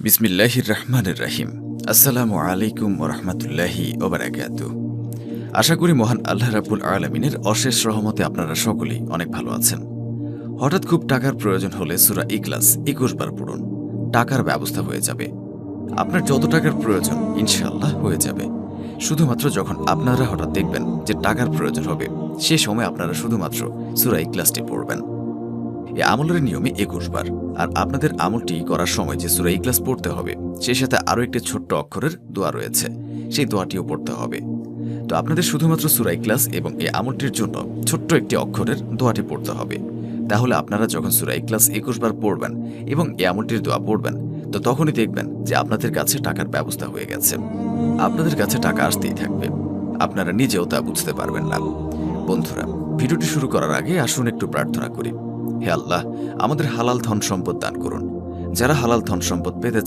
বিসমিল্লাহির রহমানির রহিম। আসসালামু আলাইকুম ওয়া রাহমাতুল্লাহি ওয়া বারাকাতুহু। আশা করি মহান আল্লাহ রাব্বুল আলামিনের অশেষ রহমতে আপনারা সকলেই অনেক ভালো আছেন। হঠাৎ খুব টাকার প্রয়োজন হলে সূরা ইখলাস ২১ বার পড়ুন। টাকার ব্যবস্থা হয়ে যাবে। আপনার যত টাকার প্রয়োজন ইনশাআল্লাহ হয়ে যাবে। শুধুমাত্র যখন আপনারা হঠাৎ দেখবেন যে টাকার প্রয়োজন হবে, সে সময় আপনারা শুধুমাত্র সূরা ইখলাসটি পড়বেন। এই আমলের নিয়মে ২১ বার। আর আপনাদের আমলটি করার সময় যে সূরা ইখলাস পড়তে হবে, সেই সাথে আরও একটি ছোট্ট অক্ষরের দোয়া রয়েছে, সেই দোয়াটিও পড়তে হবে। তো আপনাদের শুধুমাত্র সূরা ইখলাস এবং এই আমলটির জন্য ছোট্ট একটি অক্ষরের দোয়াটি পড়তে হবে। তাহলে আপনারা যখন সূরা ইখলাস ২১ বার পড়বেন এবং এই আমলটির দোয়া পড়বেন, তো তখনই দেখবেন যে আপনাদের কাছে টাকার ব্যবস্থা হয়ে গেছে। আপনাদের কাছে টাকা আসতেই থাকবে। আপনারা নিজেও তা বুঝতে পারবেন না। বন্ধুরা, ভিডিওটি শুরু করার আগে আসুন একটু প্রার্থনা করি। হে আল্লাহ, আমাদের হালাল ধন সম্পদ দান করুন। যারা হালাল ধন সম্পদ পেতে